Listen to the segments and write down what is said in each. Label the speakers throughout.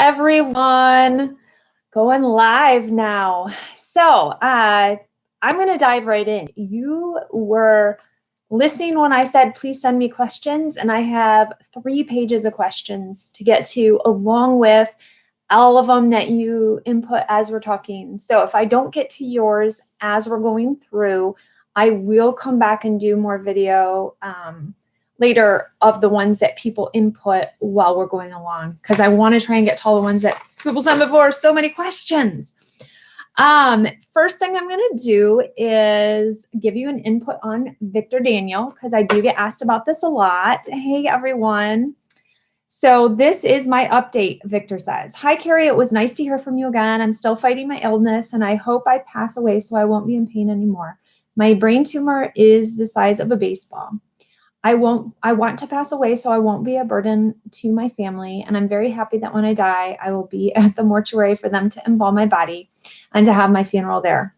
Speaker 1: everyone. Going live now. So I'm going to dive right in. You were listening when I said, please send me questions. And I have 3 pages of questions to get to, along with all of them that you input as we're talking. So if I don't get to yours as we're going through, I will come back and do more video later of the ones that people input while we're going along, because I want to try and get to all the ones that people sent before. So many questions. First thing I'm going to do is give you an input on Victor Daniel, because I do get asked about this a lot. Hey, everyone. So this is my update, Victor says. Hi, Kari. It was nice to hear from you again. I'm still fighting my illness, and I hope I pass away so I won't be in pain anymore. My brain tumor is the size of a baseball. I want to pass away so I won't be a burden to my family. And I'm very happy that when I die, I will be at the mortuary for them to embalm my body and to have my funeral there.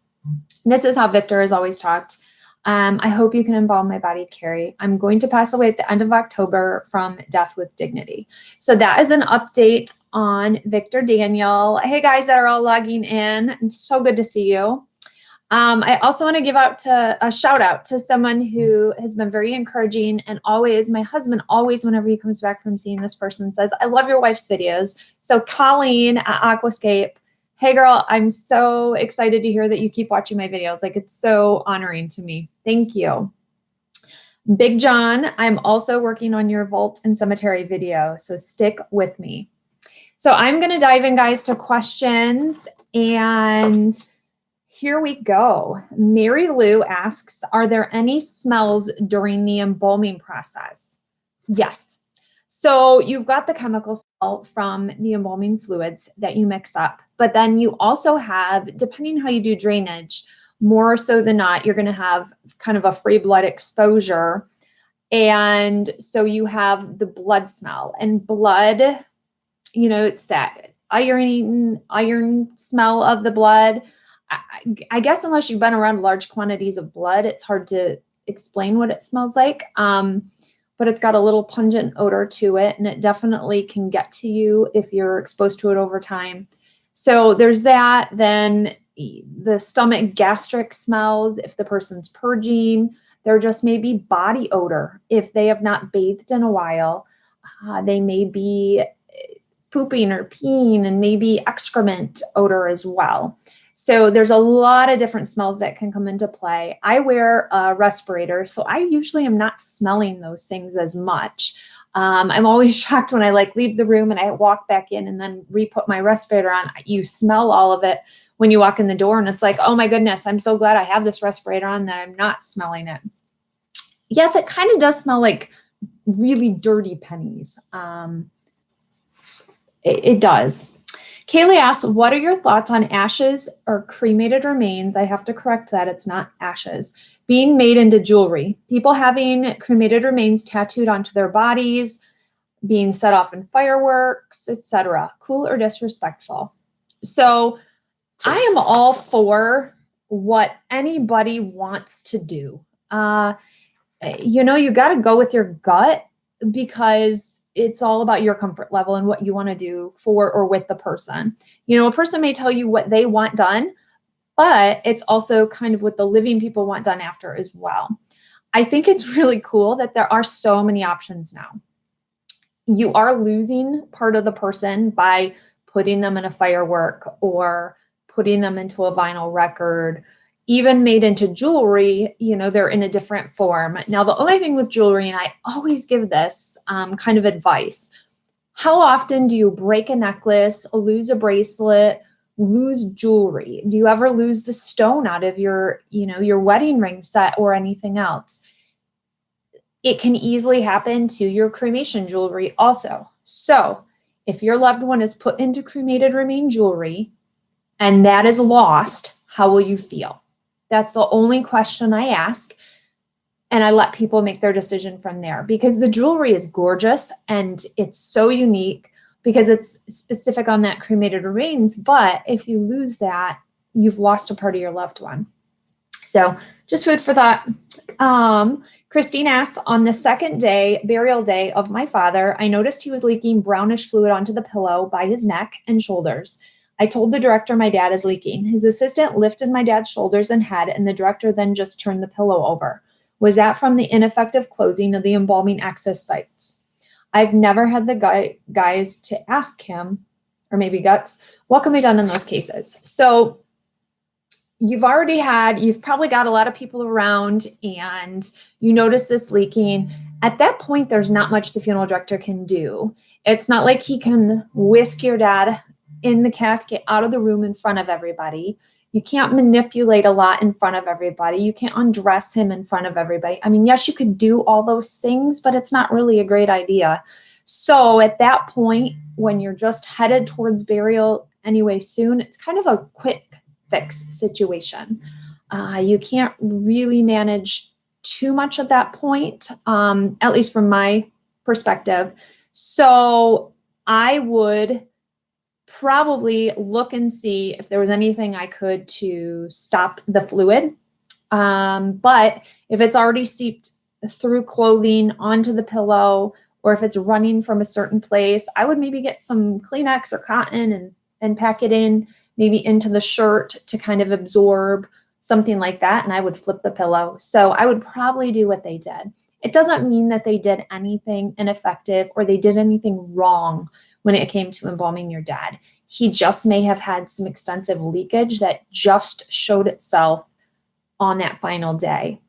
Speaker 1: This is how Victor has always talked. I hope you can embalm my body, Kari. I'm going to pass away at the end of October from death with dignity. So that is an update on Victor Daniel. Hey guys that are all logging in. It's so good to see you. I also want to give out a shout out to someone who has been very encouraging, and always, my husband always, whenever he comes back from seeing this person, says, I love your wife's videos. So Colleen at Aquascape, hey girl, I'm so excited to hear that you keep watching my videos. Like, it's so honoring to me. Thank you. Big John, I'm also working on your vault and cemetery video, so stick with me. So I'm going to dive in, guys, to questions, and here we go. Mary Lou asks, are there any smells during the embalming process? Yes. So you've got the chemical smell from the embalming fluids that you mix up, but then you also have, depending how you do drainage, more so than not, you're going to have kind of a free blood exposure. And so you have the blood smell, and blood, you know, it's that iron smell of the blood. I guess unless you've been around large quantities of blood, it's hard to explain what it smells like. But it's got a little pungent odor to it, and it definitely can get to you if you're exposed to it over time. So there's that. Then the stomach gastric smells, if the person's purging. There just may be body odor. If they have not bathed in a while, they may be pooping or peeing, and maybe excrement odor as well. So there's a lot of different smells that can come into play. I wear a respirator, so I usually am not smelling those things as much. I'm always shocked when I leave the room and I walk back in and then re-put my respirator on. You smell all of it when you walk in the door, and it's like, oh my goodness, I'm so glad I have this respirator on that I'm not smelling it. Yes, it kind of does smell like really dirty pennies. It does. Kaylee asks, what are your thoughts on ashes or cremated remains? I have to correct that. It's not ashes. Being made into jewelry. People having cremated remains tattooed onto their bodies, being set off in fireworks, etc. Cool or disrespectful? So I am all for what anybody wants to do. You know, you got to go with your gut, because it's all about your comfort level and what you want to do for or with the person. You know, a person may tell you what they want done, but it's also kind of what the living people want done after as well. I think it's really cool that there are so many options now. You are losing part of the person by putting them in a firework or putting them into a vinyl record. Even made into jewelry, you know, they're in a different form. Now, the only thing with jewelry, and I always give this kind of advice, how often do you break a necklace, lose a bracelet, lose jewelry? Do you ever lose the stone out of your wedding ring set or anything else? It can easily happen to your cremation jewelry also. So if your loved one is put into cremated remain jewelry and that is lost, how will you feel? That's the only question I ask, and I let people make their decision from there, because the jewelry is gorgeous and it's so unique because it's specific on that cremated remains. But if you lose that, you've lost a part of your loved one. So just food for thought. Christine asks, on the second day, burial day of my father, I noticed he was leaking brownish fluid onto the pillow by his neck and shoulders. I told the director my dad is leaking. His assistant lifted my dad's shoulders and head, and the director then just turned the pillow over. Was that from the ineffective closing of the embalming access sites? I've never had the guys to ask him, or maybe guts, what can be done in those cases? So you've probably got a lot of people around and you notice this leaking. At that point, there's not much the funeral director can do. It's not like he can whisk your dad in the casket out of the room in front of everybody. You can't manipulate a lot in front of everybody. You can't undress him in front of everybody. I mean, yes, you could do all those things, but it's not really a great idea. So at that point, when you're just headed towards burial anyway soon, it's kind of a quick fix situation. You can't really manage too much at that point, at least from my perspective. So I would probably look and see if there was anything I could to stop the fluid. But if it's already seeped through clothing onto the pillow, or if it's running from a certain place, I would maybe get some Kleenex or cotton and pack it in, maybe into the shirt to kind of absorb something like that. And I would flip the pillow. So I would probably do what they did. It doesn't mean that they did anything ineffective or they did anything wrong when it came to embalming your dad. He just may have had some extensive leakage that just showed itself on that final day.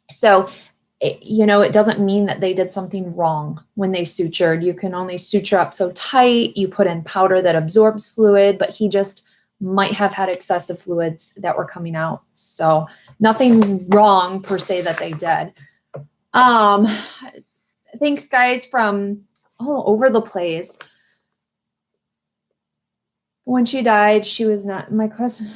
Speaker 1: So, it doesn't mean that they did something wrong when they sutured. You can only suture up so tight. You put in powder that absorbs fluid, but he just might have had excessive fluids that were coming out. So nothing wrong per se that they did. Thanks guys from all over the place. When she died, she was not my cousin.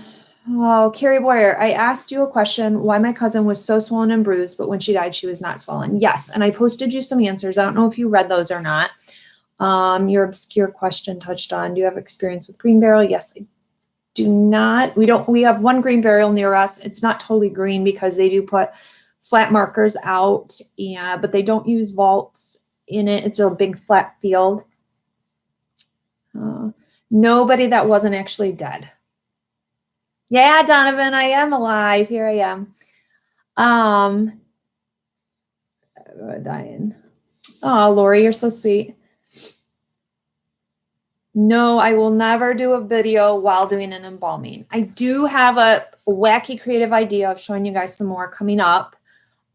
Speaker 1: Oh, Kari Boyer, I asked you a question why my cousin was so swollen and bruised, but when she died, she was not swollen. Yes, and I posted you some answers. I don't know if you read those or not. Your obscure question touched on, do you have experience with green burial? Yes, I do not. We have one green burial near us. It's not totally green because they do put flat markers out, but they don't use vaults in it. It's a big flat field. Nobody that wasn't actually dead. Yeah, Donovan, I am alive. Here I am. Dying. Oh, Lori, you're so sweet. No, I will never do a video while doing an embalming. I do have a wacky creative idea of showing you guys some more coming up.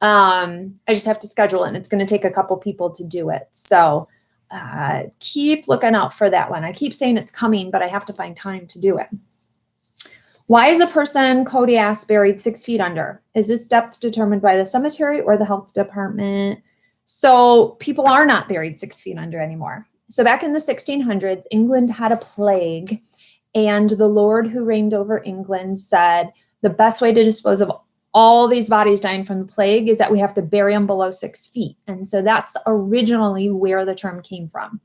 Speaker 1: I just have to schedule it, and it's going to take a couple people to do it. So keep looking out for that one. I keep saying it's coming, but I have to find time to do it. Why is a person, Cody asked, buried 6 feet under? Is this depth determined by the cemetery or the health department? So people are not buried 6 feet under anymore. So back in the 1600s, England had a plague, and the Lord who reigned over England said the best way to dispose of all these bodies dying from the plague is that we have to bury them below 6 feet. And so that's originally where the term came from.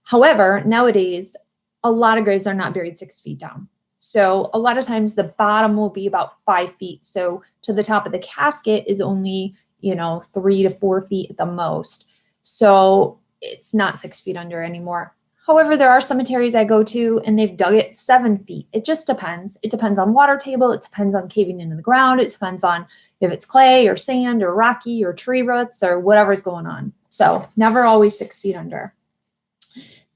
Speaker 1: However, nowadays, a lot of graves are not buried 6 feet down. So a lot of times the bottom will be about 5 feet. So to the top of the casket is only, 3 to 4 feet at the most. So it's not 6 feet under anymore. However, there are cemeteries I go to and they've dug it 7 feet. It just depends. It depends on water table. It depends on caving into the ground. It depends on if it's clay or sand or rocky or tree roots or whatever's going on. So never always 6 feet under.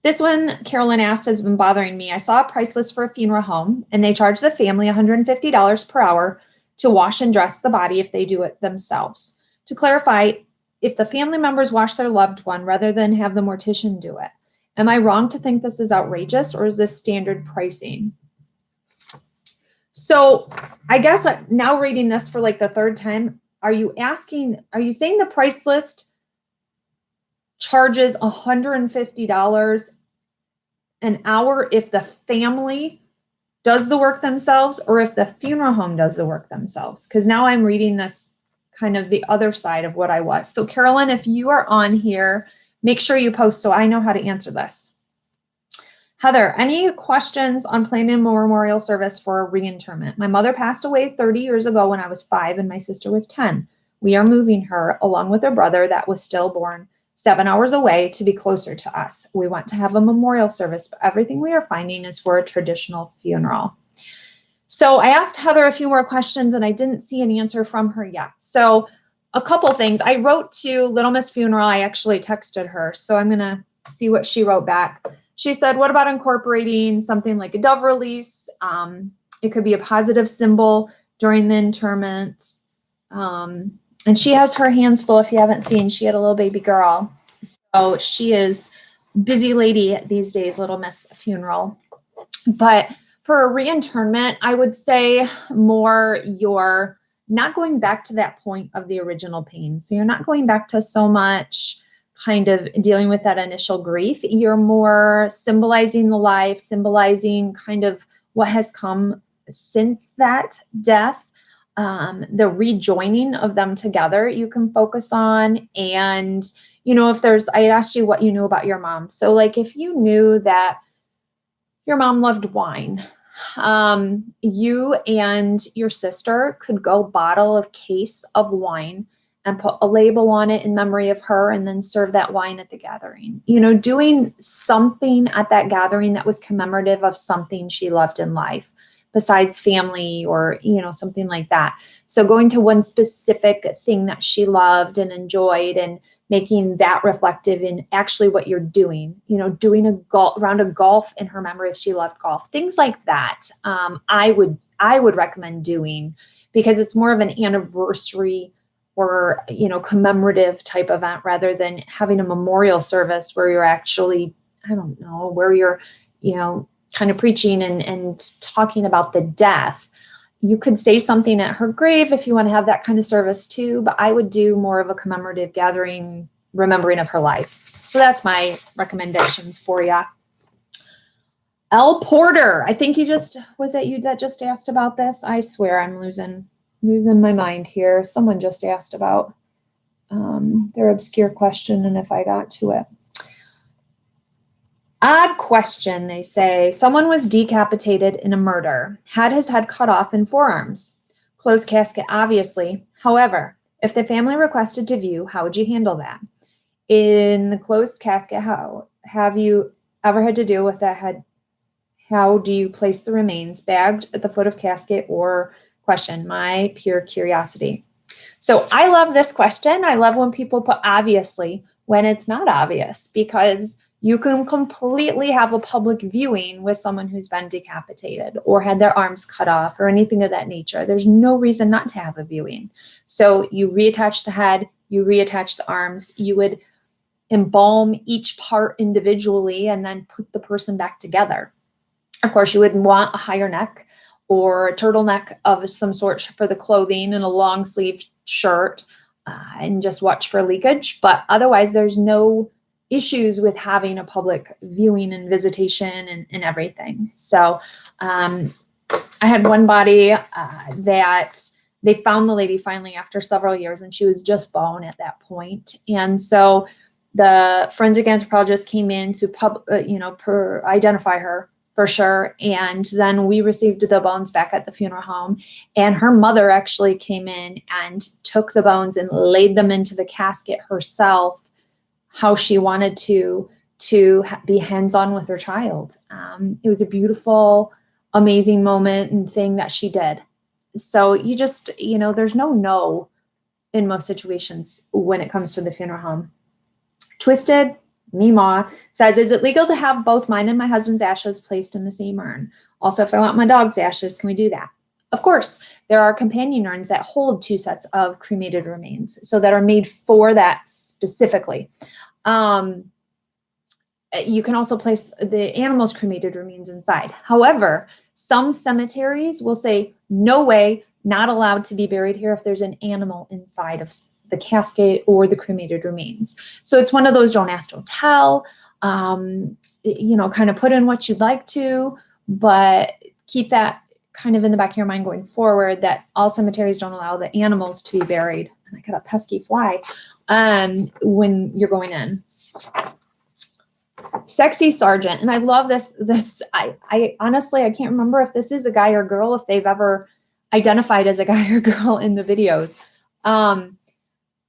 Speaker 1: This one, Carolyn asked, has been bothering me. I saw a price list for a funeral home, and they charge the family $150 per hour to wash and dress the body if they do it themselves. To clarify, if the family members wash their loved one rather than have the mortician do it. Am I wrong to think this is outrageous, or is this standard pricing? So I guess now reading this for like the third time, are you saying the price list charges $150 an hour if the family does the work themselves or if the funeral home does the work themselves? Because now I'm reading this kind of the other side of what I was. So Carolyn, if you are on here, make sure you post so I know how to answer this. Heather, any questions on planning a memorial service for a reinterment? My mother passed away 30 years ago when I was 5 and my sister was 10. we are moving her along with her brother that was stillborn 7 hours away to be closer to us. We want to have a memorial service, but everything we are finding is for a traditional funeral. So I asked Heather a few more questions and I didn't see an answer from her yet. So a couple things. I wrote to Little Miss Funeral. I actually texted her. So I'm going to see what she wrote back. She said, what about incorporating something like a dove release? It could be a positive symbol during the interment. And she has her hands full. If you haven't seen, she had a little baby girl. So she is busy lady these days, Little Miss Funeral. But for a reinterment, I would say more you're not going back to that point of the original pain. So you're not going back to so much kind of dealing with that initial grief. You're more symbolizing the life, symbolizing kind of what has come since that death. The rejoining of them together you can focus on. And, you know, if there's, I asked you what you knew about your mom. So like if you knew that your mom loved wine, you and your sister could go bottle a case of wine and put a label on it in memory of her and then serve that wine at the gathering. You know, doing something at that gathering that was commemorative of something she loved in life besides family or, you know, something like that. So going to one specific thing that she loved and enjoyed and making that reflective in actually what you're doing, you know, doing a round of golf in her memory if she loved golf, things like that. I would recommend doing because it's more of an anniversary or, you know, commemorative type event rather than having a memorial service where you're actually, I don't know, where you're, you know, kind of preaching and talking about the death. You could say something at her grave if you want to have that kind of service too, but I would do more of a commemorative gathering, remembering of her life. So that's my recommendations for you. L. Porter, I think was it you that just asked about this? I swear I'm losing my mind here. Someone just asked about their obscure question and if I got to it. Odd question, they say. Someone was decapitated in a murder, had his head cut off and forearms. Closed casket, obviously. However, if the family requested to view, how would you handle that? In the closed casket, how have you ever had to deal with that head? How do you place the remains? Bagged at the foot of casket or question? My pure curiosity. So I love this question. I love when people put obviously when it's not obvious because you can completely have a public viewing with someone who's been decapitated or had their arms cut off or anything of that nature. There's no reason not to have a viewing. So you reattach the head, you reattach the arms, you would embalm each part individually and then put the person back together. Of course, you would want a higher neck or a turtleneck of some sort for the clothing and a long sleeve shirt and just watch for leakage. But otherwise, there's no issues with having a public viewing and visitation and everything. So I had one body that they found the lady finally after several years and she was just bone at that point. And so the forensic anthropologist came in to identify her for sure. And then we received the bones back at the funeral home. And her mother actually came in and took the bones and laid them into the casket herself, how she wanted to be hands-on with her child. It was a beautiful, amazing moment and thing that she did. So you just, there's no in most situations when it comes to the funeral home. Twisted Mima says, is it legal to have both mine and my husband's ashes placed in the same urn? Also, if I want my dog's ashes, can we do that? Of course, there are companion urns that hold 2 sets of cremated remains, so that are made for that specifically. You can also place the animal's cremated remains inside. However, some cemeteries will say, no way, not allowed to be buried here if there's an animal inside of the casket or the cremated remains. So it's one of those don't ask, don't tell, kind of put in what you'd like to, but keep that kind of in the back of your mind going forward that all cemeteries don't allow the animals to be buried. And I got a pesky fly when you're going in. Sexy Sergeant. And I love this. I honestly, I can't remember if this is a guy or girl, if they've ever identified as a guy or girl in the videos.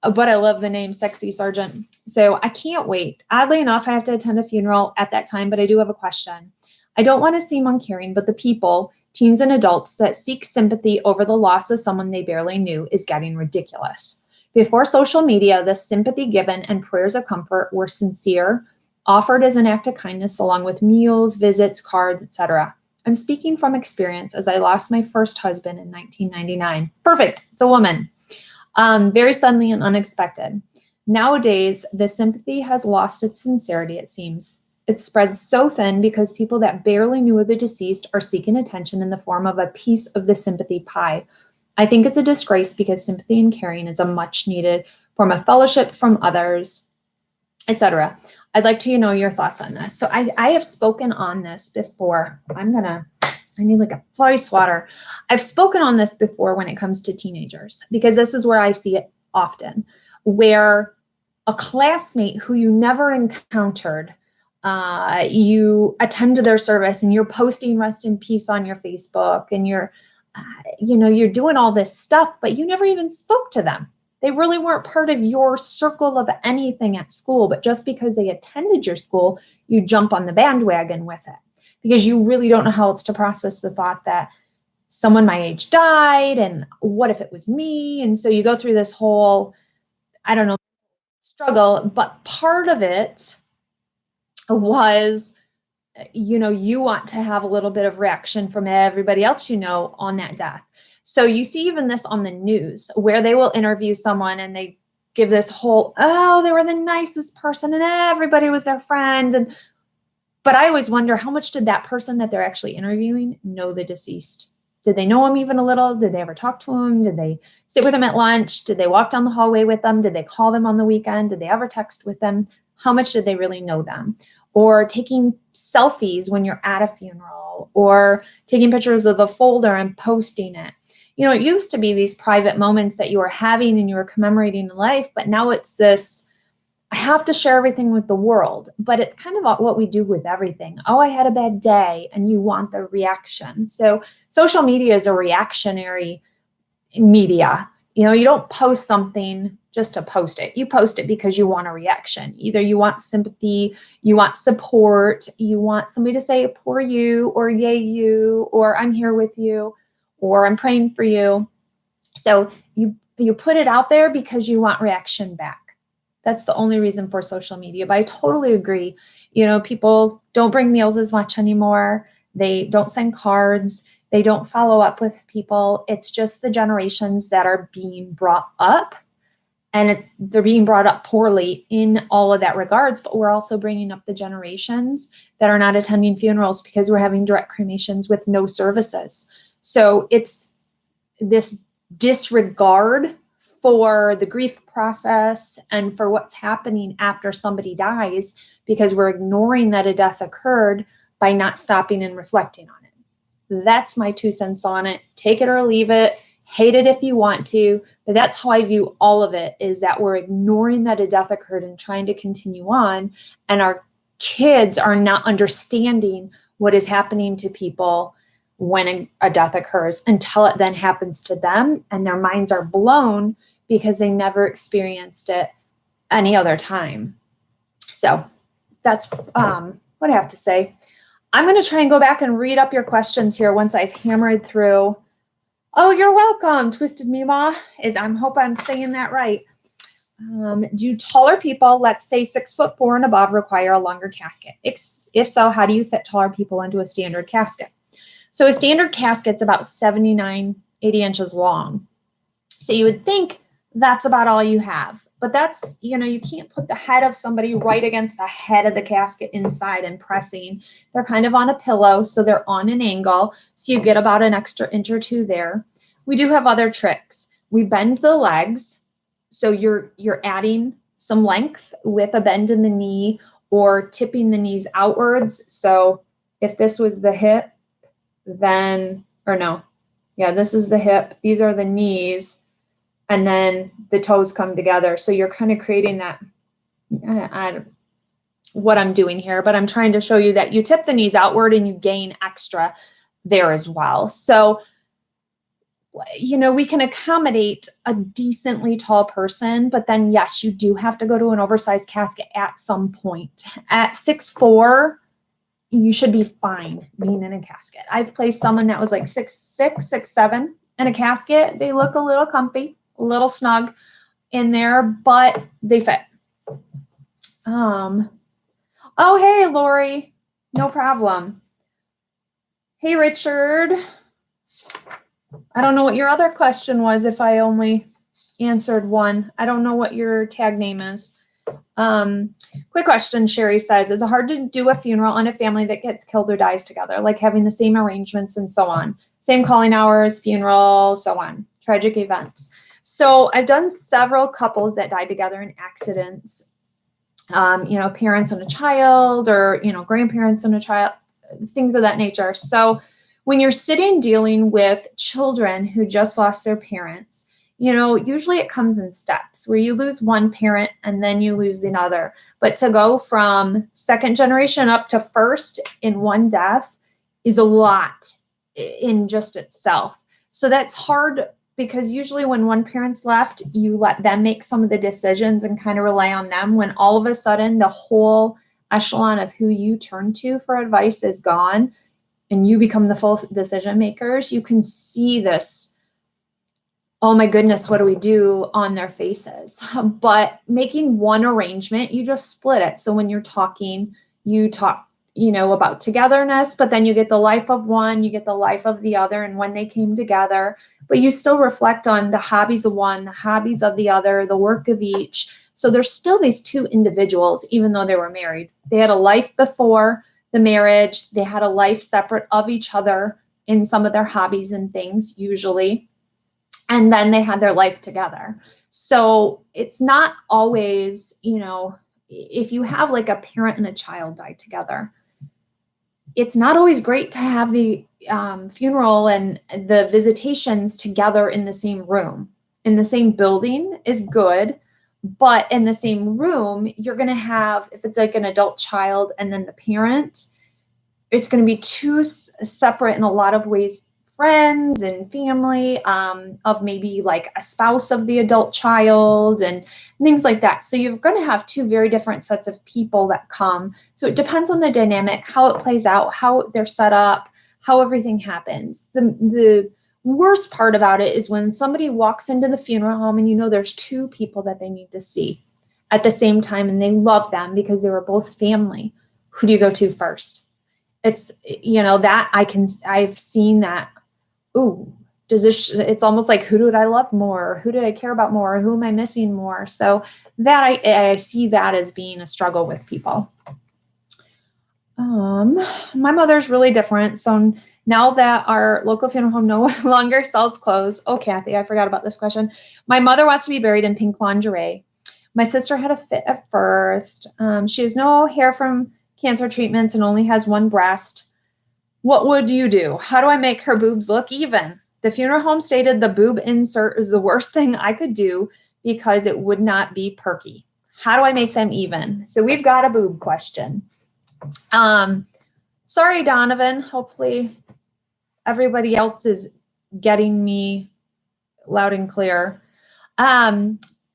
Speaker 1: but I love the name Sexy Sergeant. So I can't wait. Oddly enough, I have to attend a funeral at that time, but I do have a question. I don't want to seem uncaring, but the people, teens and adults, that seek sympathy over the loss of someone they barely knew is getting ridiculous. Before social media, the sympathy given and prayers of comfort were sincere, offered as an act of kindness along with meals, visits, cards, etc. I'm speaking from experience as I lost my first husband in 1999. Perfect. It's a woman. Very suddenly and unexpected. Nowadays, the sympathy has lost its sincerity, it seems. It spreads so thin because people that barely knew of the deceased are seeking attention in the form of a piece of the sympathy pie. I think it's a disgrace because sympathy and caring is a much needed form of fellowship from others, etc. I'd like to know your thoughts on this. So I have spoken on this before. I need like a ice water. I've spoken on this before when it comes to teenagers, because this is where I see it often, where a classmate who you never encountered, you attend their service and you're posting rest in peace on your Facebook and you're doing all this stuff, but you never even spoke to them. They really weren't part of your circle of anything at school, but just because they attended your school, you jump on the bandwagon with it because you really don't know how else to process the thought that someone my age died and what if it was me? And so you go through this whole, struggle, but part of it was, you want to have a little bit of reaction from everybody else on that death. So you see even this on the news where they will interview someone and they give this whole, oh, they were the nicest person and everybody was their friend. But I always wonder, how much did that person that they're actually interviewing know the deceased? Did they know him even a little? Did they ever talk to him? Did they sit with him at lunch? Did they walk down the hallway with them? Did they call them on the weekend? Did they ever text with them? How much did they really know them? Or taking selfies when you're at a funeral, or taking pictures of the folder and posting it. It used to be these private moments that you were having and you were commemorating in life, but now it's this, I have to share everything with the world. But it's kind of what we do with everything. Oh, I had a bad day, and you want the reaction. So social media is a reactionary media. You don't post something just to post it. You post it because you want a reaction. Either you want sympathy, you want support, you want somebody to say, poor you, or yay you, or I'm here with you, or I'm praying for you. So you put it out there because you want reaction back. That's the only reason for social media. But I totally agree. People don't bring meals as much anymore. They don't send cards. They don't follow up with people. It's just the generations that are being brought up, and they're being brought up poorly in all of that regards. But we're also bringing up the generations that are not attending funerals because we're having direct cremations with no services. So it's this disregard for the grief process and for what's happening after somebody dies, because we're ignoring that a death occurred by not stopping and reflecting on it. That's my 2 cents on it. Take it or leave it. Hate it if you want to, but that's how I view all of it, is that we're ignoring that a death occurred and trying to continue on. And our kids are not understanding what is happening to people when a death occurs until it then happens to them. And their minds are blown because they never experienced it any other time. So that's what I have to say. I'm going to try and go back and read up your questions here once I've hammered through. Oh, you're welcome, Twisted Mima. I hope I'm saying that right. Do taller people, let's say 6'4" and above, require a longer casket? If so, how do you fit taller people into a standard casket? So a standard casket's about 79, 80 inches long. So you would think that's about all you have. But that's, you can't put the head of somebody right against the head of the casket inside and pressing. They're kind of on a pillow, so they're on an angle. So you get about an extra inch or two there. We do have other tricks. We bend the legs. So you're adding some length with a bend in the knee or tipping the knees outwards. So if this was the hip, then, this is the hip. These are the knees. And then the toes come together. So you're kind of creating that, I don't know what I'm doing here, but I'm trying to show you that you tip the knees outward and you gain extra there as well. So you know, we can accommodate a decently tall person, but then yes, you do have to go to an oversized casket at some point. At 6'4", you should be fine being in a casket. I've placed someone that was like 6'6", 6'7" in a casket. They look a little comfy, a little snug in there, but they fit. Oh, hey, Lori. No problem. Hey, Richard. I don't know what your other question was if I only answered one. I don't know what your tag name is. Quick question, Sherry says, is it hard to do a funeral on a family that gets killed or dies together, like having the same arrangements and so on? Same calling hours, funeral, so on, tragic events. So I've done several couples that died together in accidents, you know, parents and a child, or, you know, grandparents and a child, things of that nature. So when you're sitting dealing with children who just lost their parents, you know, usually it comes in steps where you lose one parent and then you lose another. But to go from second generation up to first in one death is a lot in just itself. So that's hard, because usually when one parent's left, you let them make some of the decisions and kind of rely on them. When all of a sudden the whole echelon of who you turn to for advice is gone and you become the full decision makers, you can see this, oh my goodness, what do we do, on their faces. But making one arrangement, you just split it. So when you're talking, you talk, you know, about togetherness, but then you get the life of one, you get the life of the other, and when they came together, but you still reflect on the hobbies of one, the hobbies of the other, the work of each. So there's still these two individuals, even though they were married. They had a life before the marriage. They had a life separate of each other in some of their hobbies and things, usually. And then they had their life together. So it's not always, you know, if you have like a parent and a child die together, it's not always great to have the funeral and the visitations together in the same room. In the same building is good, but in the same room, you're going to have, if it's like an adult child and then the parent, it's going to be two separate, in a lot of ways, friends and family of maybe like a spouse of the adult child and things like that. So you're going to have two very different sets of people that come. So it depends on the dynamic, how it plays out, how they're set up, how everything happens. The worst part about it is when somebody walks into the funeral home and you know there's two people that they need to see at the same time and they love them because they were both family. Who do you go to first? It's, you know, that I've seen that. Ooh, it's almost like, who did I love more? Who did I care about more? Who am I missing more? So that I see that as being a struggle with people. My mother's really different. So now that our local funeral home no longer sells clothes. Oh, Kathy, I forgot about this question. My mother wants to be buried in pink lingerie. My sister had a fit at first. She has no hair from cancer treatments and only has one breast. What would you do? How do I make her boobs look even? The funeral home stated the boob insert is the worst thing I could do because it would not be perky. How do I make them even? So we've got a boob question. Sorry, Donovan. Hopefully everybody else is getting me loud and clear.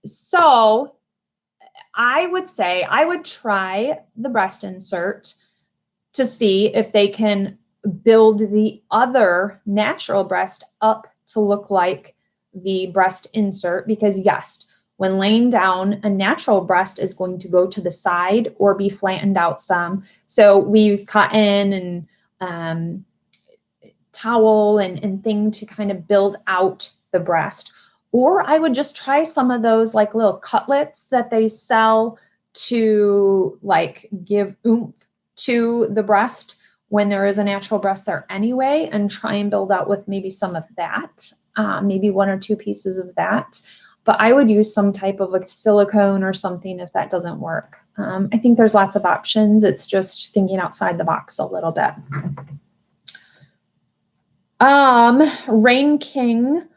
Speaker 1: So I would say I would try the breast insert to see if they can build the other natural breast up to look like the breast insert, because yes, when laying down, a natural breast is going to go to the side or be flattened out some. So we use cotton and towel and thing to kind of build out the breast. Or I would just try some of those like little cutlets that they sell to like give oomph to the breast when there is a natural breast there anyway, and try and build out with maybe some of that, maybe one or two pieces of that. But I would use some type of like silicone or something if that doesn't work. I think there's lots of options. It's just thinking outside the box a little bit. Rain King,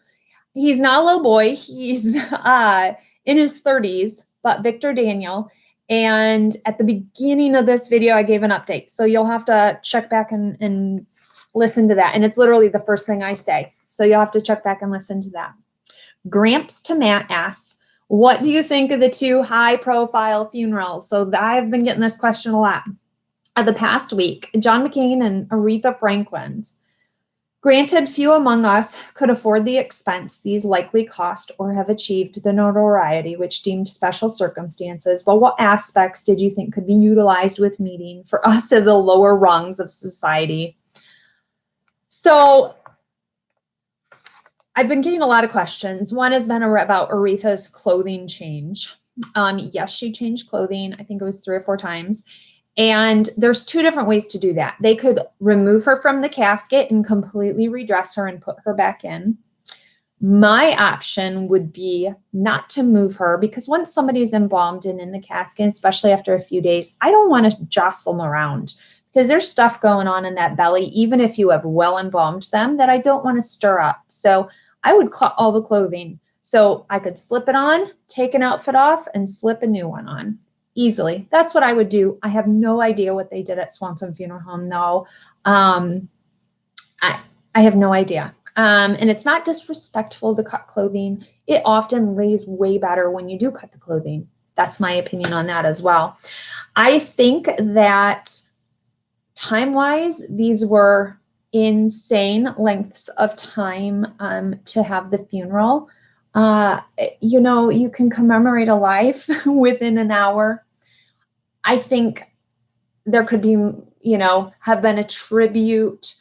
Speaker 1: he's not a little boy. He's in his 30s, but Victor Daniel. And at the beginning of this video, I gave an update. So you'll have to check back and Listen to that. And it's literally the first thing I say. So you'll have to check back and listen to that. Gramps to Matt asks, what do you think of the 2 high-profile funerals? So I've been getting this question a lot. The past week, John McCain and Aretha Franklin. Granted, few among us could afford the expense these likely cost or have achieved the notoriety which deemed special circumstances, but what aspects did you think could be utilized with meaning for us at the lower rungs of society? So I've been getting a lot of questions. One has been about Aretha's clothing change. Yes, she changed clothing. I think it was 3 or 4 times. And there's 2 different ways to do that. They could remove her from the casket and completely redress her and put her back in. My option would be not to move her, because once somebody's embalmed and in the casket, especially after a few days, I don't want to jostle them around, because there's stuff going on in that belly, even if you have well embalmed them, that I don't want to stir up. So I would cut all the clothing. So I could slip it on, take an outfit off, and slip a new one on. Easily. That's what I would do. I have no idea what they did at Swanson Funeral Home. No, I have no idea. And it's not disrespectful to cut clothing. It often lays way better when you do cut the clothing. That's my opinion on that as well. I think that time-wise, these were insane lengths of time to have the funeral. You know, you can commemorate a life within an hour. I think there could be, you know, have been a tribute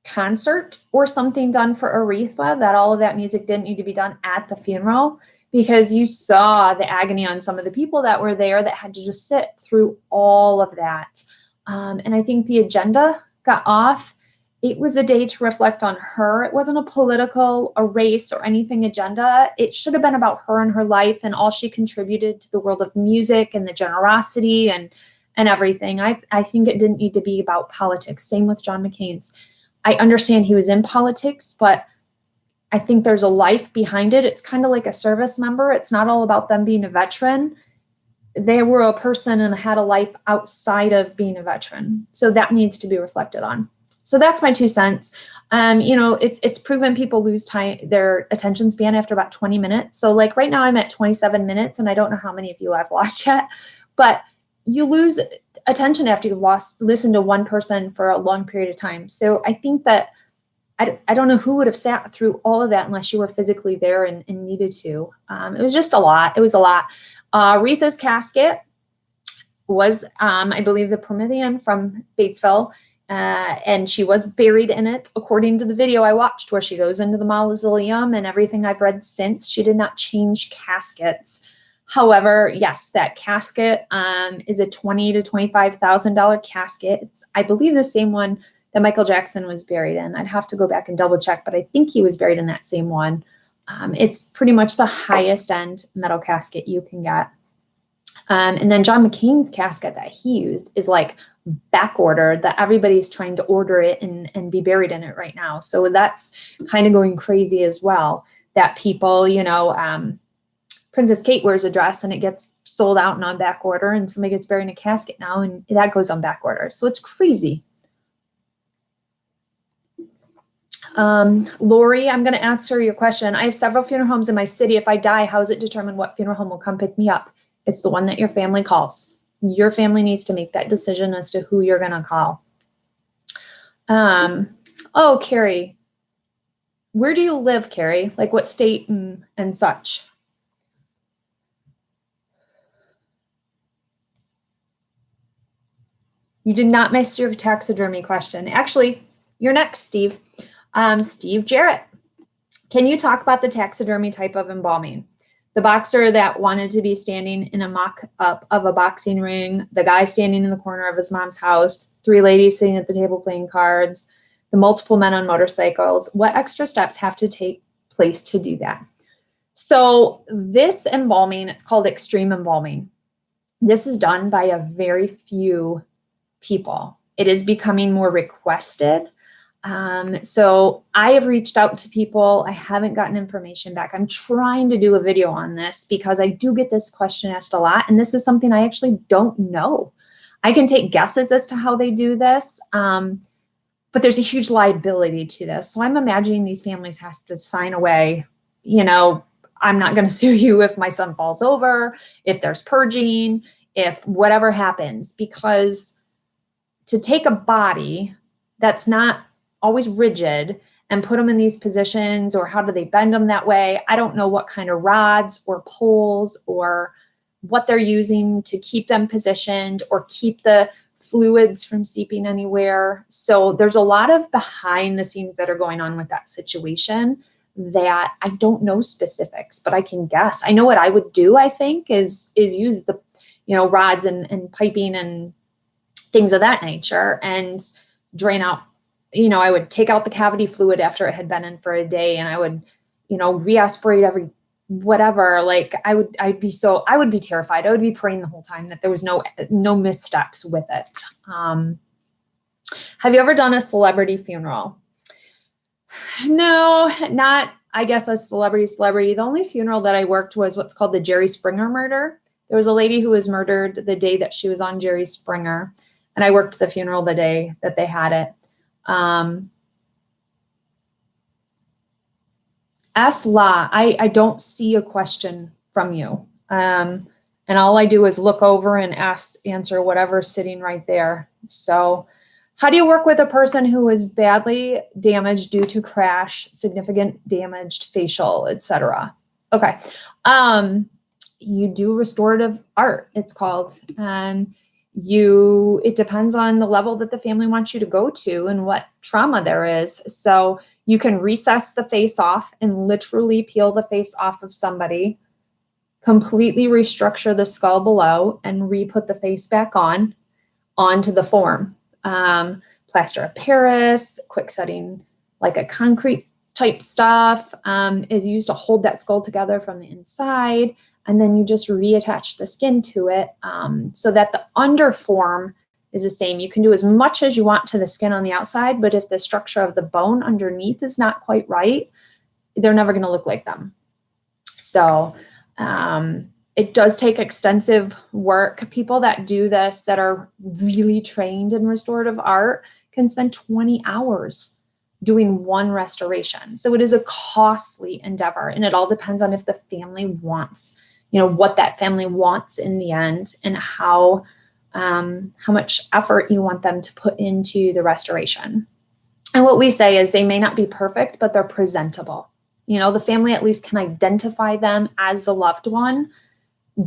Speaker 1: concert or something done for Aretha, that all of that music didn't need to be done at the funeral, because you saw the agony on some of the people that were there that had to just sit through all of that. And I think the agenda got off. It was a day to reflect on her. It wasn't a political, a race, or anything agenda. It should have been about her and her life and all she contributed to the world of music and the generosity and everything. I think it didn't need to be about politics. Same with John McCain's. I understand he was in politics, but I think there's a life behind it. It's kind of like a service member. It's not all about them being a veteran. They were a person and had a life outside of being a veteran. So that needs to be reflected on. So that's my 2 cents. You know, it's proven people lose time, their attention span after about 20 minutes. So like right now I'm at 27 minutes and I don't know how many of you I've lost yet, but you lose attention after you've listened to one person for a long period of time. So I think that I don't know who would have sat through all of that unless you were physically there and needed to. It was just a lot. It was a lot. Aretha's casket was, I believe, the Promethean from Batesville. And she was buried in it, according to the video I watched, where she goes into the mausoleum, and everything I've read since, she did not change caskets. However, yes, that casket is a $20,000 to $25,000 casket. It's, I believe, the same one that Michael Jackson was buried in. I'd have to go back and double check, but I think he was buried in that same one. It's pretty much the highest end metal casket you can get. And then John McCain's casket that he used is like back ordered, that everybody's trying to order it and be buried in it right now. So that's kind of going crazy as well, that people, you know, Princess Kate wears a dress and it gets sold out and on back order, and somebody gets buried in a casket now and that goes on back order. So it's crazy. Lori, I'm going to answer your question. I have several funeral homes in my city. If I die, how is it determined what funeral home will come pick me up? It's the one that your family calls. Your family needs to make that decision as to who you're going to call. Oh, Kari, where do you live, Kari? Like what state and such? You did not miss your taxidermy question. Actually, you're next, Steve. Steve Jarrett, can you talk about the taxidermy type of embalming? The boxer that wanted to be standing in a mock-up of a boxing ring, the guy standing in the corner of his mom's house, 3 ladies sitting at the table playing cards, the multiple men on motorcycles. What extra steps have to take place to do that? So this embalming, it's called extreme embalming. This is done by a very few people. It is becoming more requested. So I have reached out to people. I haven't gotten information back. I'm trying to do a video on this because I do get this question asked a lot. And this is something I actually don't know. I can take guesses as to how they do this. but there's a huge liability to this. So I'm imagining these families have to sign away, you know, I'm not going to sue you if my son falls over, if there's purging, if whatever happens, because to take a body that's not always rigid and put them in these positions, or how do they bend them that way? I don't know what kind of rods or poles or what they're using to keep them positioned or keep the fluids from seeping anywhere. So there's a lot of behind the scenes that are going on with that situation that I don't know specifics, but I can guess. I know what I would do, I think, is use the, you know, rods and piping and things of that nature and drain out, you know, I would take out the cavity fluid after it had been in for a day, and I would, you know, re-aspirate every whatever. Like I would be terrified. I would be praying the whole time that there was no missteps with it. Have you ever done a celebrity funeral? No, not, I guess, a celebrity. The only funeral that I worked was what's called the Jerry Springer murder. There was a lady who was murdered the day that she was on Jerry Springer, and I worked the funeral the day that they had it. La, I don't see a question from you. And all I do is look over and answer whatever's sitting right there. So how do you work with a person who is badly damaged due to crash, significant damaged facial, etc.? Okay. You do restorative art, it's called. And it depends on the level that the family wants you to go to and what trauma there is. So you can recess the face off and literally peel the face off of somebody, completely restructure the skull below, and re-put the face back onto the form. Plaster of Paris, quick setting, like a concrete type stuff, is used to hold that skull together from the inside. And then you just reattach the skin to it, so that the underform is the same. You can do as much as you want to the skin on the outside, but if the structure of the bone underneath is not quite right, they're never going to look like them. So it does take extensive work. People that do this, that are really trained in restorative art, can spend 20 hours doing one restoration. So it is a costly endeavor, and it all depends on if the family wants, you know, what that family wants in the end, and how much effort you want them to put into the restoration. And what we say is they may not be perfect, but they're presentable. You know, the family at least can identify them as the loved one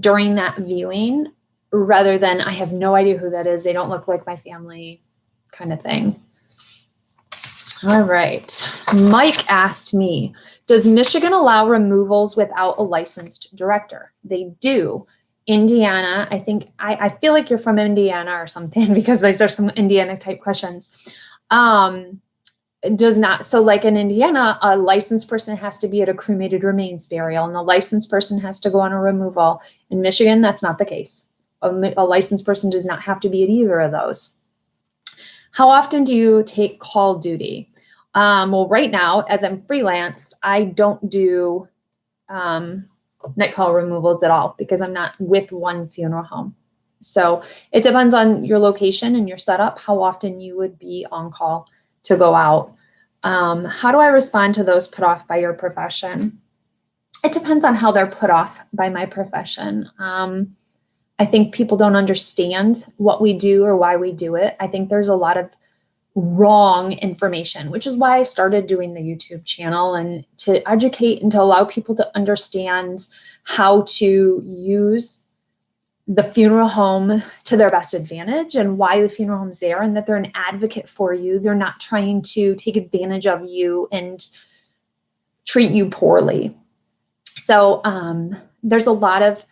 Speaker 1: during that viewing, rather than I have no idea who that is, they don't look like my family kind of thing. All right. Mike asked me, does Michigan allow removals without a licensed director? They do. Indiana, I think, I feel like you're from Indiana or something, because these are some Indiana type questions. Does not. So like in Indiana, a licensed person has to be at a cremated remains burial, and a licensed person has to go on a removal. In Michigan, that's not the case. A licensed person does not have to be at either of those. How often do you take call duty? Well, right now, as I'm freelanced, I don't do night call removals at all, because I'm not with one funeral home. So it depends on your location and your setup, how often you would be on call to go out. How do I respond to those put off by your profession? It depends on how they're put off by my profession. I think people don't understand what we do or why we do it. I think there's a lot of wrong information, which is why I started doing the YouTube channel, and to educate and to allow people to understand how to use the funeral home to their best advantage, and why the funeral home's there, and that they're an advocate for you. They're not trying to take advantage of you and treat you poorly. So there's a lot of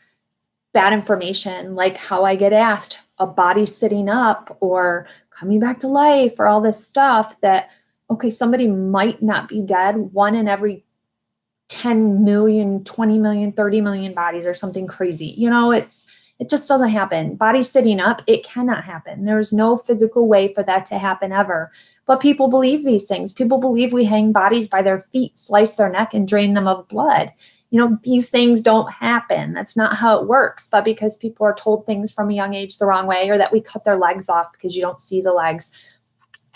Speaker 1: bad information, like how I get asked, a body sitting up or coming back to life, or all this stuff that, okay, somebody might not be dead. 1 in every 10 million, 20 million, 30 million bodies, or something crazy. You know, it just doesn't happen. Body sitting up, it cannot happen. There's no physical way for that to happen ever. But people believe these things. People believe we hang bodies by their feet, slice their neck, and drain them of blood. You know, these things don't happen. That's not how it works. But because people are told things from a young age the wrong way, or that we cut their legs off because you don't see the legs,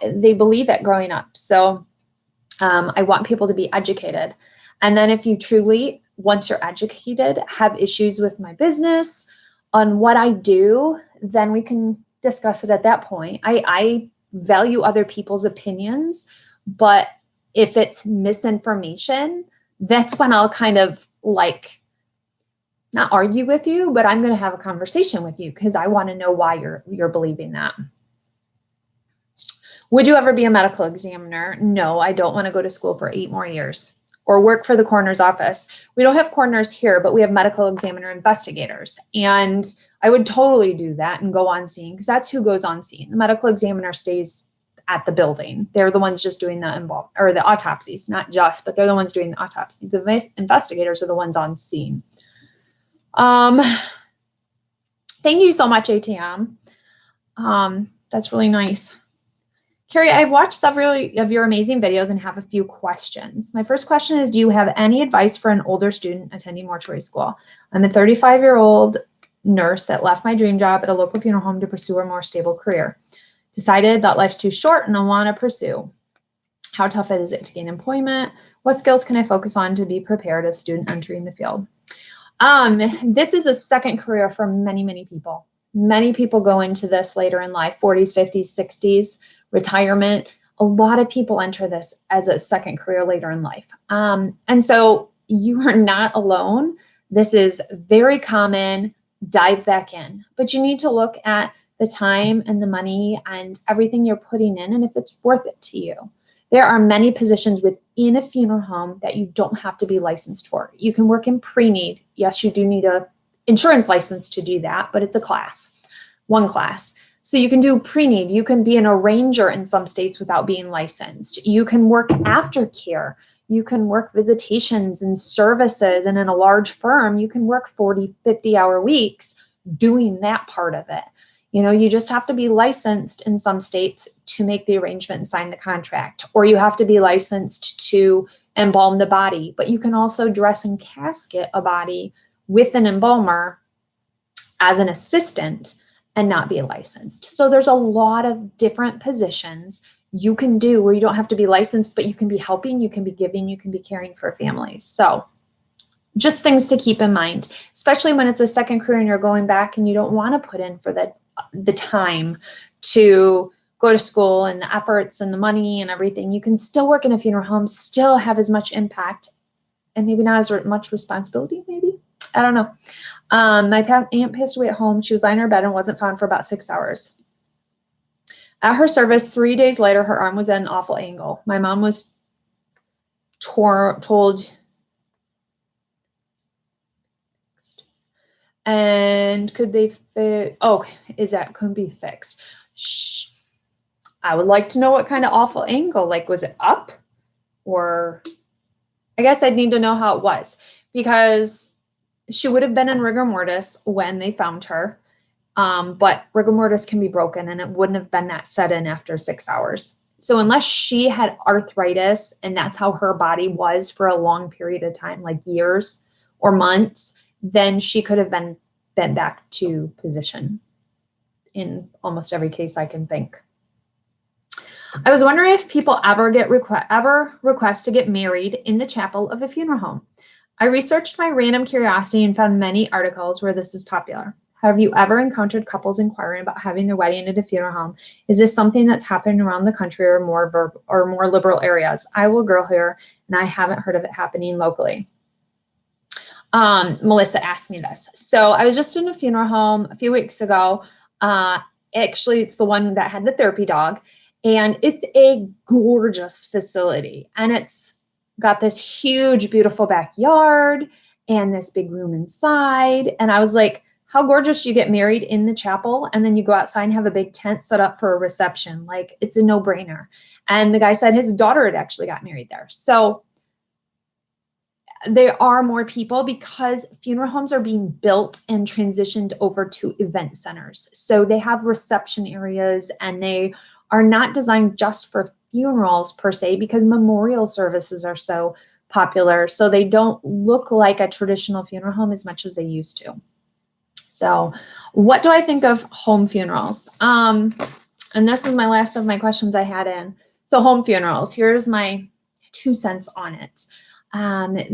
Speaker 1: they believe it growing up. So I want people to be educated. And then if you truly, once you're educated, have issues with my business, on what I do, then we can discuss it at that point. I value other people's opinions, but if it's misinformation, that's when I'll kind of like not argue with you, but I'm going to have a conversation with you because I want to know why you're believing that. Would you ever be a medical examiner? No, I don't want to go to school for 8 more years or work for the coroner's office. We don't have coroners here, but we have medical examiner investigators. And I would totally do that and go on scene because that's who goes on scene. The medical examiner stays at the building. They're the ones just doing the autopsies, not just, but they're the ones doing the autopsies. The investigators are the ones on scene. Thank you so much, ATM. That's really nice. Kari, I've watched several of your amazing videos and have a few questions. My first question is, do you have any advice for an older student attending mortuary school? I'm a 35-year-old nurse that left my dream job at a local funeral home to pursue a more stable career. Decided that life's too short and I want to pursue. How tough is it to gain employment? What skills can I focus on to be prepared as a student entering the field? This is a second career for many, many people. Many people go into this later in life, 40s, 50s, 60s, retirement. A lot of people enter this as a second career later in life. And so you are not alone. This is very common. Dive back in. But you need to look at the time and the money and everything you're putting in and if it's worth it to you. There are many positions within a funeral home that you don't have to be licensed for. You can work in pre-need. Yes, you do need an insurance license to do that, but it's a class, one class. So you can do pre-need. You can be an arranger in some states without being licensed. You can work aftercare. You can work visitations and services. And in a large firm, you can work 40, 50-hour weeks doing that part of it. You know, you just have to be licensed in some states to make the arrangement and sign the contract, or you have to be licensed to embalm the body, but you can also dress and casket a body with an embalmer as an assistant and not be licensed. So there's a lot of different positions you can do where you don't have to be licensed, but you can be helping, you can be giving, you can be caring for families. So just things to keep in mind, especially when it's a second career and you're going back and you don't want to put in for the time to go to school and the efforts and the money and everything. You can still work in a funeral home, still have as much impact and maybe not as much responsibility, maybe. I don't know. My aunt passed away at home. She was lying in her bed and wasn't found for about 6 hours. At her service, 3 days later, her arm was at an awful angle. My mom was told, and could they fix? Oh, couldn't be fixed. Shh. I would like to know what kind of awful angle. Like, was it up? Or I guess I'd need to know how it was, because she would have been in rigor mortis when they found her. But rigor mortis can be broken and it wouldn't have been that set in after 6 hours. So unless she had arthritis and that's how her body was for a long period of time, like years or months, then she could have been bent back to position in almost every case I can think. I was wondering if people ever request to get married in the chapel of a funeral home. I researched my random curiosity and found many articles where this is popular. Have you ever encountered couples inquiring about having their wedding at a funeral home? Is this something that's happening around the country or more liberal areas? I will girl here, and I haven't heard of it happening locally. Melissa asked me this. So I was just in a funeral home a few weeks ago. Actually, it's the one that had the therapy dog, and it's a gorgeous facility, and it's got this huge, beautiful backyard and this big room inside. And I was like, how gorgeous. You get married in the chapel and then you go outside and have a big tent set up for a reception. Like, it's a no-brainer. And the guy said his daughter had actually got married there. So there are more people because funeral homes are being built and transitioned over to event centers. So they have reception areas and they are not designed just for funerals per se, because memorial services are so popular. So they don't look like a traditional funeral home as much as they used to. So what do I think of home funerals? And this is my last of my questions I had in. So home funerals, here's my 2 cents on it.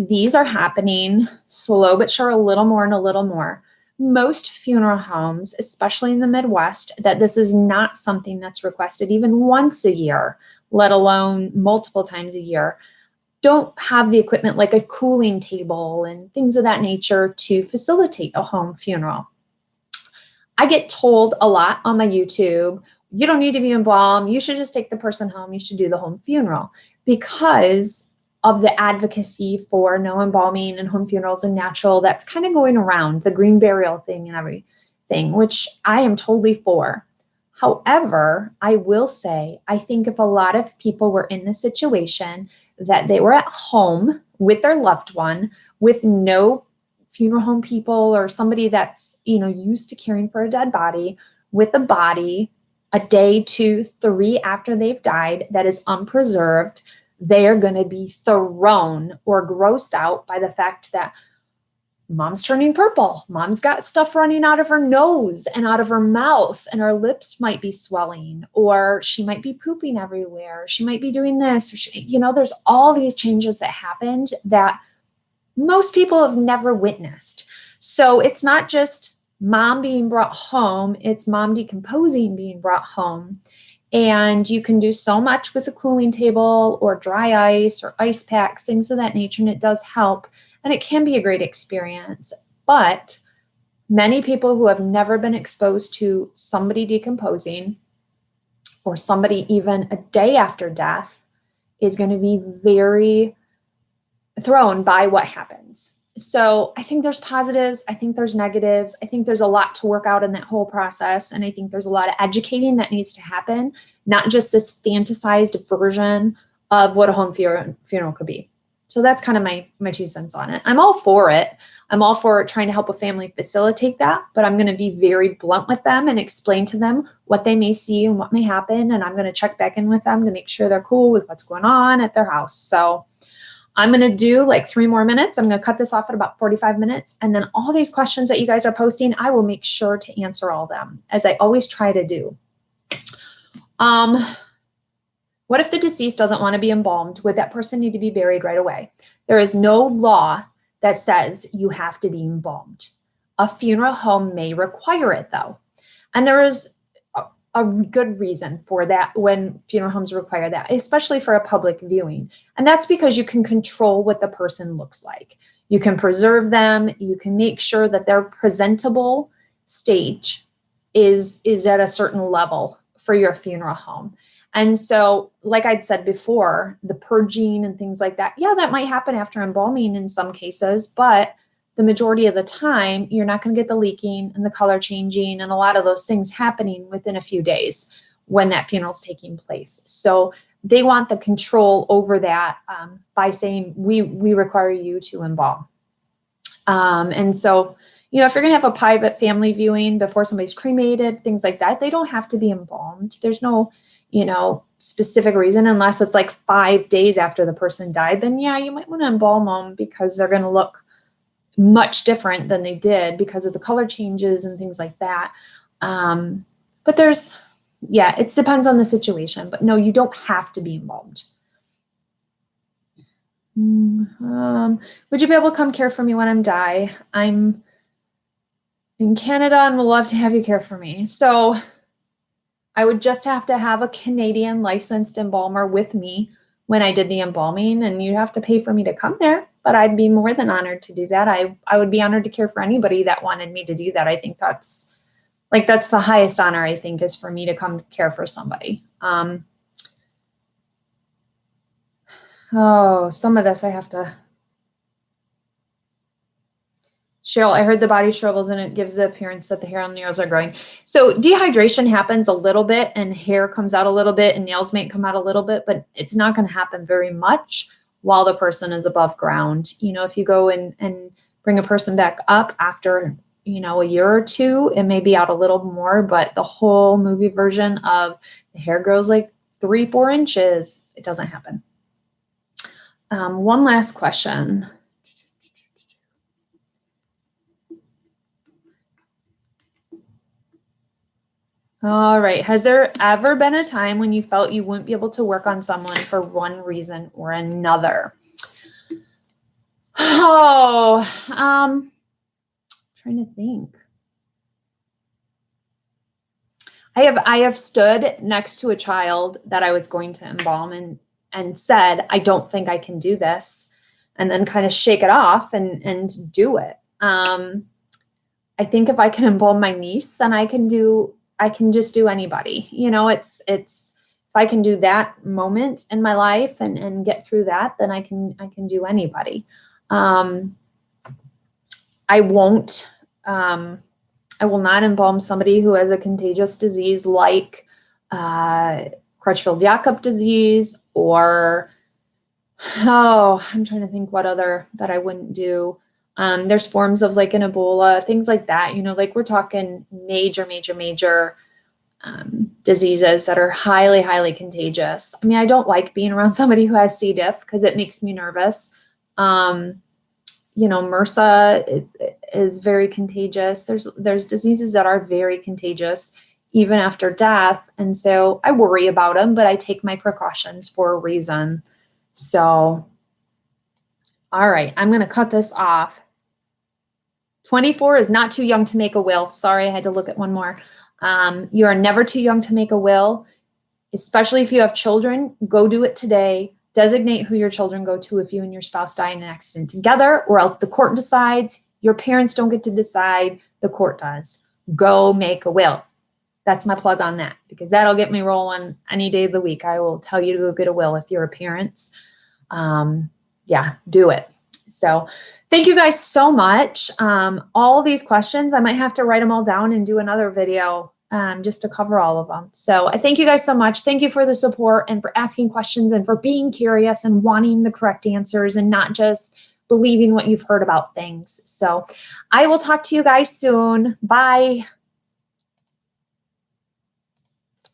Speaker 1: These are happening slow but sure, a little more and a little more. Most funeral homes, especially in the Midwest, that this is not something that's requested even once a year, let alone multiple times a year, don't have the equipment like a cooling table and things of that nature to facilitate a home funeral. I get told a lot on my YouTube, you don't need to be embalmed. You should just take the person home. You should do the home funeral because of the advocacy for no embalming and home funerals and natural. That's kind of going around the green burial thing and everything, which I am totally for. However, I will say, I think if a lot of people were in the situation that they were at home with their loved one, with no funeral home people or somebody that's, used to caring for a dead body, with a body a day, 2, 3 after they've died that is unpreserved, they are going to be thrown or grossed out by the fact that mom's turning purple. Mom's got stuff running out of her nose and out of her mouth, and her lips might be swelling, or she might be pooping everywhere. She might be doing this. There's all these changes that happened that most people have never witnessed. So it's not just mom being brought home, it's mom decomposing being brought home. And you can do so much with a cooling table or dry ice or ice packs, things of that nature, and it does help. And it can be a great experience. But many people who have never been exposed to somebody decomposing or somebody even a day after death is going to be very thrown by what happens. So I think there's positives. I think there's negatives. I think there's a lot to work out in that whole process. And I think there's a lot of educating that needs to happen, not just this fantasized version of what a home funeral could be. So that's kind of my 2 cents on it. I'm all for it. I'm all for trying to help a family facilitate that, but I'm going to be very blunt with them and explain to them what they may see and what may happen. And I'm going to check back in with them to make sure they're cool with what's going on at their house. So I'm going to do like 3 more minutes. I'm going to cut this off at about 45 minutes. And then all these questions that you guys are posting, I will make sure to answer all of them, as I always try to do. What if the deceased doesn't want to be embalmed? Would that person need to be buried right away? There is no law that says you have to be embalmed. A funeral home may require it, though. And there is a good reason for that when funeral homes require that, especially for a public viewing. And that's because you can control what the person looks like. You can preserve them. You can make sure that their presentable stage is at a certain level for your funeral home. And so, like I'd said before, the purging and things like that, yeah, that might happen after embalming in some cases, but the majority of the time, you're not going to get the leaking and the color changing and a lot of those things happening within a few days when that funeral is taking place. So they want the control over that by saying, we require you to embalm. And so, if you're going to have a private family viewing before somebody's cremated, things like that, they don't have to be embalmed. There's no, specific reason, unless it's like 5 days after the person died, then yeah, you might want to embalm them because they're going to look much different than they did because of the color changes and things like that. But it depends on the situation, but no, you don't have to be embalmed. Would you be able to come care for me when I'm die? I'm in Canada and would love to have you care for me. So I would just have to have a Canadian licensed embalmer with me when I did the embalming, and you'd have to pay for me to come there, but I'd be more than honored to do that. I would be honored to care for anybody that wanted me to do that. I think that's the highest honor, I think, is for me to come care for somebody. Some of this I have to. Cheryl, I heard the body shrivels and it gives the appearance that the hair on the nails are growing. So dehydration happens a little bit and hair comes out a little bit and nails may come out a little bit, but it's not going to happen very much while the person is above ground. If you go and bring a person back up after, a year or two, it may be out a little more, but the whole movie version of the hair grows like 3-4 inches, it doesn't happen. One last question. All right. Has there ever been a time when you felt you wouldn't be able to work on someone for one reason or another? Oh, trying to think. I have stood next to a child that I was going to embalm and said, I don't think I can do this, and then kind of shake it off and do it. I think if I can embalm my niece, then I can just do anybody. You know, it's if I can do that moment in my life and get through that, then I can do anybody. I won't I will not embalm somebody who has a contagious disease like Crutchfield-Jakob disease, or I'm trying to think what other that I wouldn't do. There's forms of like an Ebola, things like that, you know, like we're talking major diseases that are highly, highly contagious. I mean, I don't like being around somebody who has C. diff because it makes me nervous. You know, MRSA is very contagious. There's diseases that are very contagious even after death. And so I worry about them, but I take my precautions for a reason. So, all right, I'm going to cut this off. 24 is not too young to make a will. Sorry, I had to look at one more. You are never too young to make a will, especially if you have children. Go do it today. Designate who your children go to if you and your spouse die in an accident together, or else the court decides. Your parents don't get to decide. The court does. Go make a will. That's my plug on that, because that'll get me rolling any day of the week. I will tell you to go get a will if you're a parent. Yeah, do it. So thank you guys so much. All these questions, I might have to write them all down and do another video just to cover all of them. So I thank you guys so much. Thank you for the support and for asking questions and for being curious and wanting the correct answers and not just believing what you've heard about things. So I will talk to you guys soon. Bye.